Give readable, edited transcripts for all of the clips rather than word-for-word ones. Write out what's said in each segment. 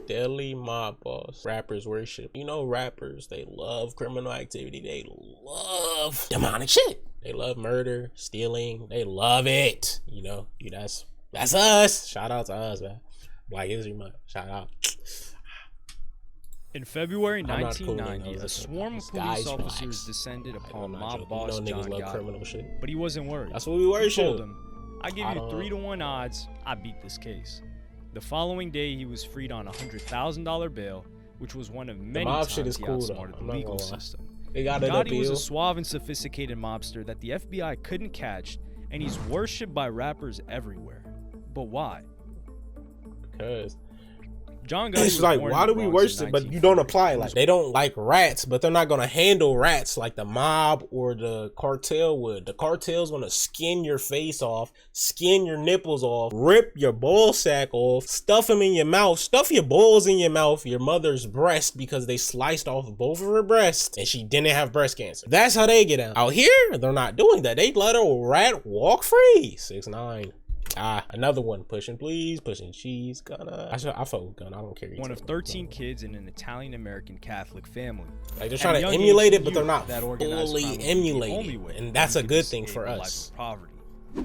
Deadly mob boss. Rappers worship. You know, rappers, they love criminal activity. They love demonic shit. They love murder, stealing. They love it. You know, that's us. Shout out to us, man. Black History Month. Shout out. In February 1990, a swarm of police officers descended upon mob boss John Gotti, but he wasn't worried. That's what we worship. He told him, "I give you 3-to-1 odds, I beat this case." The following day, he was freed on a $100,000 bail, which was one of many times he outsmarted the legal system. Gotti was a suave and sophisticated mobster that the FBI couldn't catch, and he's worshipped by rappers everywhere. But why? Because John Gotti it's like, why do we worship? But you don't apply. Like, they don't like rats, but they're not gonna handle rats like the mob or the cartel would. The cartel's gonna skin your face off, skin your nipples off, rip your ball sack off, stuff them in your mouth, stuff your balls in your mouth, your mother's breast, because they sliced off both of her breasts and she didn't have breast cancer. That's how they get out. Out here, they're not doing that. They let a rat walk free. 6ix9ine. Another one. Pushing please, pushing cheese. Gunna. I fuck with Gunna. I don't care. One of 13 kids in an Italian-American Catholic family. Like, they're trying to emulate it, but they're not fully emulating it. And that's a good thing for us.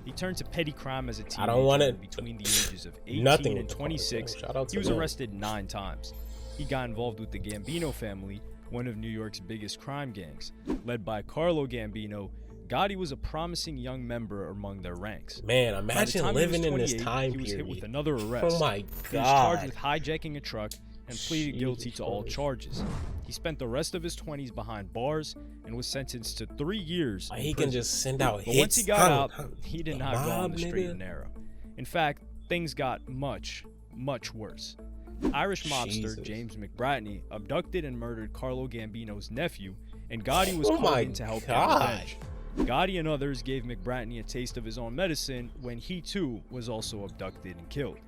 He turned to petty crime as a teenager. I don't want it. Between the ages of 18 and 26, he was arrested 9 times. He got involved with the Gambino family, one of New York's biggest crime gangs. Led by Carlo Gambino, Gotti was a promising young member among their ranks. Man, imagine living in this time period. He was hit with another arrest. Oh my God. He was charged with hijacking a truck and pleaded guilty to all charges. He spent the rest of his 20s behind bars and was sentenced to 3 years. He can just send out hits. But once he got out, he did not go on the straight and narrow. In fact, things got much, much worse. Irish mobster James McBratney abducted and murdered Carlo Gambino's nephew, and Gotti was called in to help get revenge. Gotti and others gave McBratney a taste of his own medicine when he too was also abducted and killed.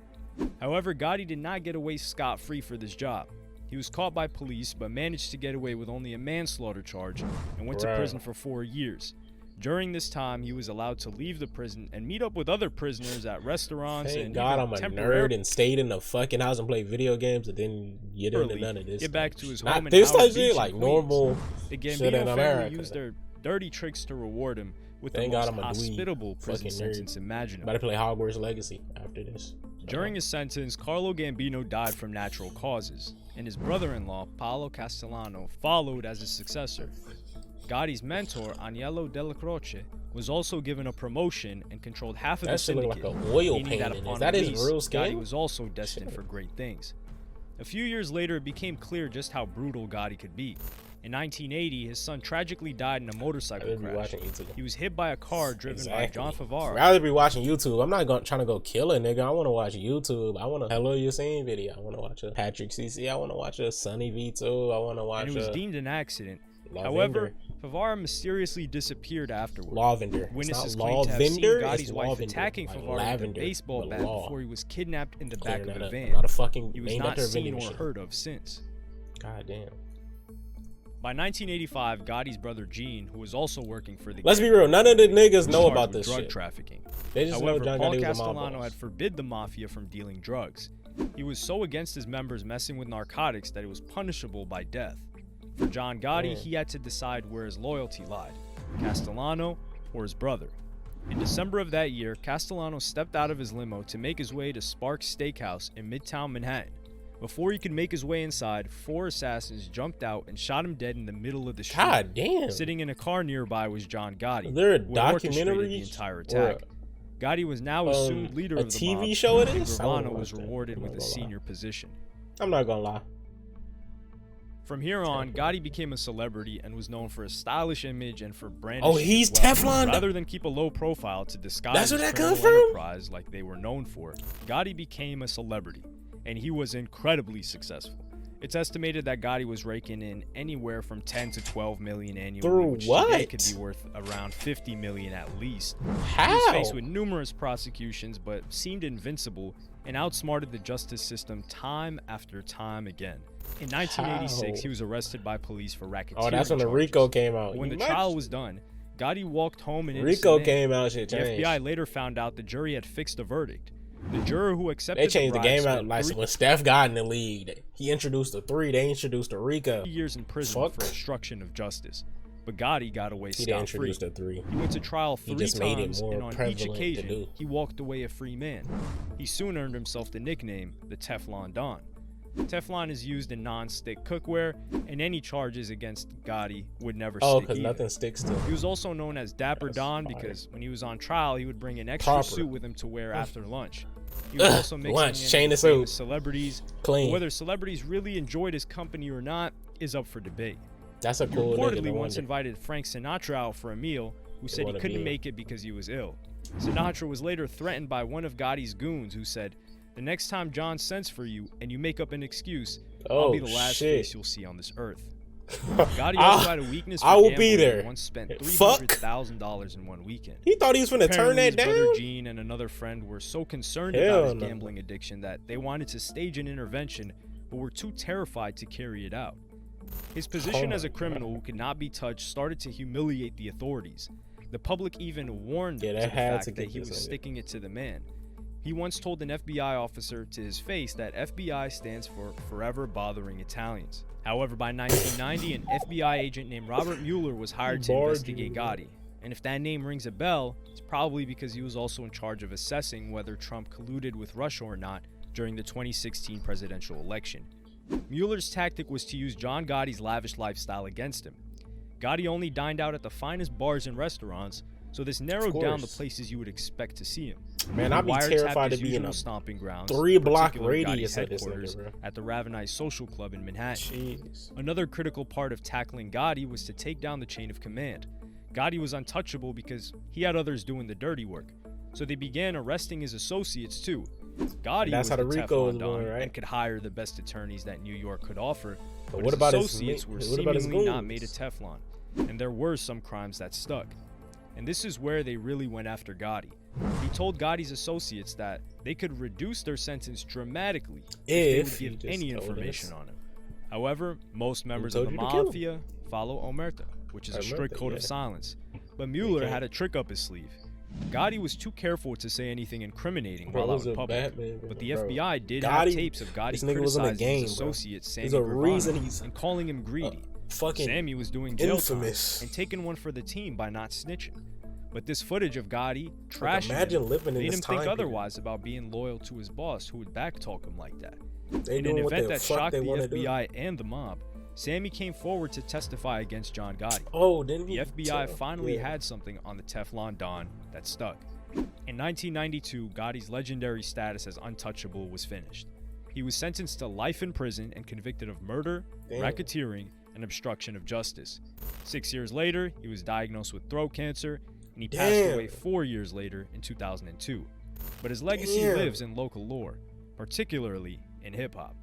However, Gotti did not get away scot-free for this job. He was caught by police but managed to get away with only a manslaughter charge and went to prison for 4 years. During this time, he was allowed to leave the prison and meet up with other prisoners at restaurants. Thank God I'm a nerd and stayed in the fucking house and played video games and didn't get into none of this. Get back to his home Not in this Howard type Beach shit, like normal shit in America. family used their dirty tricks to reward him with the most hospitable prison sentence imaginable. Better play Hogwarts Legacy after this. During his sentence, Carlo Gambino died from natural causes, and his brother-in-law, Paolo Castellano, followed as his successor. Gotti's mentor, Agnello Della Croce, was also given a promotion and controlled half of the syndicate, like an oil meaning that upon release, Gotti was also destined for great things. A few years later, it became clear just how brutal Gotti could be. In 1980, his son tragically died in a motorcycle crash. He was hit by a car driven by John Favara. I'd rather be watching YouTube. I'm not trying to go kill a nigga. I want to watch YouTube. I want a Hello Yassine video. I want to watch a Patrick CC. I want to watch a Sunny V2. I want to watch and it was deemed an accident. Lawvender. However, Favara mysteriously disappeared afterward. Lawvender. Witnesses claimed to have seen Gotti's wife attacking Favara with a baseball bat before he was kidnapped in the back of a van. He was not seen or heard of since. God damn. By 1985, Gotti's brother Gene, who was also working for the Let's be real, none of the niggas know about this drug shit. trafficking. They just However, know John Paul Gotti was Castellano had forbid the mafia from dealing drugs. He was so against his members messing with narcotics that it was punishable by death. For John Gotti, he had to decide where his loyalty lied, Castellano or his brother. In December of that year, Castellano stepped out of his limo to make his way to Sparks Steakhouse in Midtown Manhattan. Before he could make his way inside, 4 assassins jumped out and shot him dead in the middle of the street. God damn. Sitting in a car nearby was John Gotti. Is there a who had orchestrated documentary the entire attack. Gotti was now assumed leader of the mob, TV show it and is? Gravano was rewarded with a senior position. I'm not gonna lie. From here on, Gotti became a celebrity and was known for a stylish image and for brandishing. Oh, he's Teflon. Rather than keep a low profile to disguise That's his where that criminal come from? enterprise like they were known for, Gotti became a celebrity, and he was incredibly successful. It's estimated that Gotti was raking in anywhere from 10 to 12 million annually, Through which what? today could be worth around 50 million at least. How? He was faced with numerous prosecutions, but seemed invincible and outsmarted the justice system time after time again. In 1986, he was arrested by police for racketeering. Oh, that's when the charges. RICO came out. When the trial was done, Gotti walked home in RICO came out, shit The changed. FBI later found out the jury had fixed a verdict. The juror who accepted They changed the game out. spent Like when Steph got in the league, he introduced the 3. They introduced the Rico. 3 years in prison for obstruction of justice. But Gotti got away He didn't scot-free. introduce the 3. He went to trial 3 times, and on each prevalent to occasion, do. he walked away a free man. He soon earned himself the nickname, the Teflon Don. Teflon is used in non-stick cookware, and any charges against Gotti would never stick because either. nothing sticks to him. He was also known as Dapper Don because when he was on trial, he would bring an extra suit with him to wear after lunch. He was also mixing in famous celebrities. Clean. Whether celebrities really enjoyed his company or not is up for debate. That's a cool He reportedly nigga, once invited Frank Sinatra out for a meal, who said he couldn't make it because he was ill. Sinatra was later threatened by one of Gotti's goons, who said, "The next time John sends for you and you make up an excuse, I'll be the last face you'll see on this earth." Gotti also had a weakness for I will gambling be there. and once spent $300,000 in one weekend. He thought he was gonna turn that down. His brother Gene and another friend were so concerned about his gambling addiction that they wanted to stage an intervention, but were too terrified to carry it out. His position as a criminal who could not be touched started to humiliate the authorities. The public even warned to the fact that he was sticking it to the man. He once told an FBI officer to his face that FBI stands for Forever Bothering Italians. However, by 1990, an FBI agent named Robert Mueller was hired to investigate Gotti. And if that name rings a bell, it's probably because he was also in charge of assessing whether Trump colluded with Russia or not during the 2016 presidential election. Mueller's tactic was to use John Gotti's lavish lifestyle against him. Gotti only dined out at the finest bars and restaurants, so this narrowed down the places you would expect to see him. Man, I'd be terrified to be in a stomping grounds, 3-block radius of this nigga, bro. at the Ravenite Social Club in Manhattan. Jeez. Another critical part of tackling Gotti was to take down the chain of command. Gotti was untouchable because he had others doing the dirty work, so they began arresting his associates too. Gotti was the Teflon Don and could hire the best attorneys that New York could offer, but his associates were seemingly not made of Teflon, and there were some crimes that stuck. And this is where they really went after Gotti. He told Gotti's associates that they could reduce their sentence dramatically if they would give any information on him. However, most members of the mafia follow omerta, which is a strict code of silence. But Mueller had a trick up his sleeve. Gotti was too careful to say anything incriminating while out in public, but the FBI did have tapes of Gotti criticizing his associate Sammy Gravano and calling him greedy. Sammy was doing jail time and taking one for the team by not snitching. But this footage of Gotti trashing him made him think otherwise about being loyal to his boss, who would backtalk him like that. In an event that shocked the FBI and the mob, Sammy came forward to testify against John Gotti. The FBI finally had something on the Teflon Don that stuck. In 1992, Gotti's legendary status as untouchable was finished. He was sentenced to life in prison and convicted of murder, racketeering, and obstruction of justice. 6 years later, he was diagnosed with throat cancer, and he passed away 4 years later in 2002. But his legacy lives in local lore, particularly in hip-hop.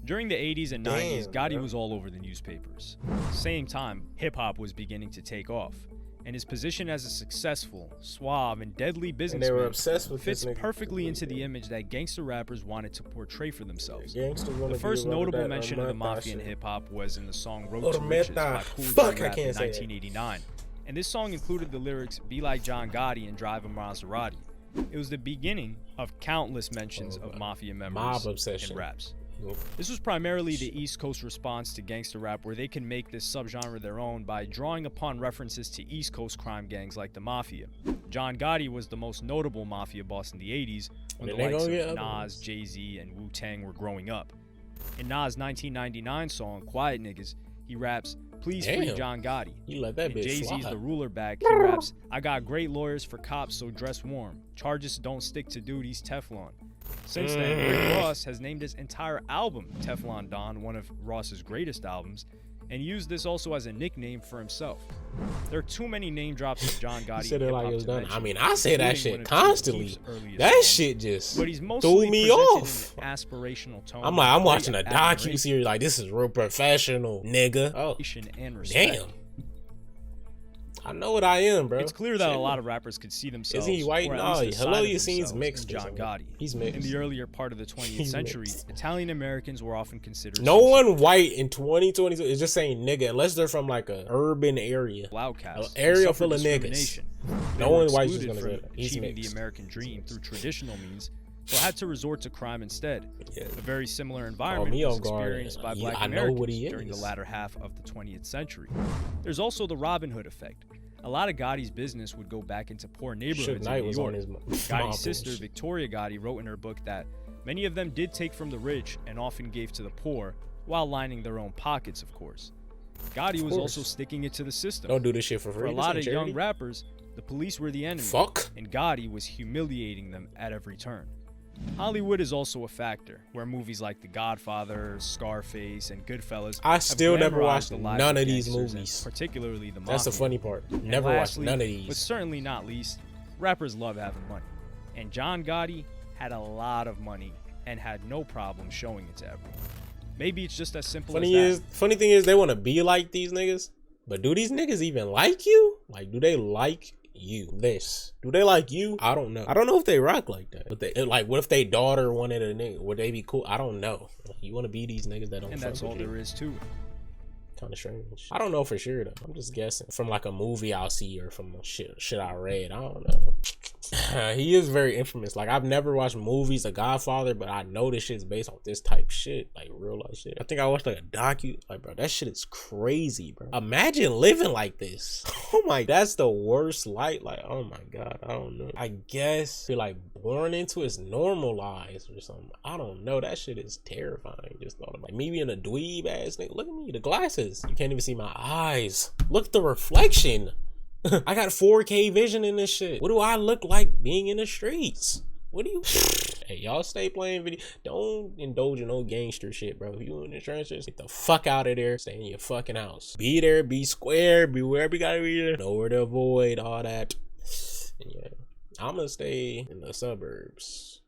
During the 80s and 90s, Gotti was all over the newspapers. At the same time, hip-hop was beginning to take off, and his position as a successful, suave, and deadly businessman fits perfectly into the image that gangster rappers wanted to portray for themselves. The first notable mention of the mafia in hip-hop was in the song Road to Riches by Cool J Rap in 1989, and this song included the lyrics "Be like John Gotti and drive a Maserati." It was the beginning of countless mentions of mafia members in raps. This was primarily the East Coast response to gangster rap, where they can make this subgenre their own by drawing upon references to East Coast crime gangs like the Mafia. John Gotti was the most notable mafia boss in the 80s, when the likes of Nas, Jay-Z, and Wu-Tang were growing up. In Nas' 1999 song, Quiet Niggas, he raps, "Please free John Gotti." In Jay-Z's The Ruler back, he raps, "I got great lawyers for cops, so dress warm. Charges don't stick to duties, Teflon." Since then, Rick Ross has named his entire album Teflon Don, one of Ross's greatest albums, and used this also as a nickname for himself. There are too many name drops of John Gotti. Said it like it was done. I mean, I say that shit constantly. That shit just threw me off. Aspirational tone. I'm like, I'm watching a docu-series like, this is real professional, nigga. Oh, damn. I know what I am, bro. It's clear that a lot of rappers could see themselves. Is he white? Or at No, least hello, you you seems mixed. John Gotti. He's mixed. In the earlier part of the 20th century, Italian Americans were often considered. No one white in 2022 is just saying nigga unless they're from like a urban area. Outcasts. An area full of niggas. No one white is gonna say that. He's achieving mixed. the American dream through traditional means, so had to resort to crime instead. Yeah. A very similar environment was experienced by Black Americans during the is. latter half of the 20th century. There's also the Robin Hood effect. A lot of Gotti's business would go back into poor neighborhoods in New York. Gotti's sister, Victoria Gotti, wrote in her book that many of them did take from the rich and often gave to the poor, while lining their own pockets, of course. Gotti was also sticking it to the system. Don't do this shit for free. For a lot of young rappers, the police were the enemy. And Gotti was humiliating them at every turn. Hollywood is also a factor, where movies like The Godfather, Scarface, and Goodfellas I still never watched the none of these movies. Particularly the mafia. That's the funny part. Never watched none of these. But certainly not least, rappers love having money. And John Gotti had a lot of money and had no problem showing it to everyone. Maybe it's just as simple as that. Funny thing is, they want to be like these niggas, but do these niggas even like you? Like, do they like you? Do they like you? I don't know. I don't know if they rock like that. But they like, what if they daughter wanted a nigga? Would they be cool? I don't know. Like, you want to be these niggas that don't. And that's all there is to it. Kind of strange. I don't know for sure though. I'm just guessing from like a movie I'll see or from shit I read. I don't know. He is very infamous. Like, I've never watched movies The Godfather, but I know this shit's based on this type shit, like real life shit. I think I watched like a docu. Like, bro, that shit is crazy, bro. Imagine living like this. Oh my, that's the worst light. Like, oh my god, I don't know. I guess you're like born into it's normalized or something. I don't know. That shit is terrifying. Just thought about me being a dweeb ass nigga. Look at me, the glasses. You can't even see my eyes. Look at the reflection. I got 4K vision in this shit. What do I look like being in the streets? What do you? Hey, y'all stay playing video. Don't indulge in no gangster shit, bro. If you in the trenches, get the fuck out of there. Stay in your fucking house. Be there, be square, be wherever you gotta be there. Know where to avoid all that. And yeah, I'm gonna stay in the suburbs.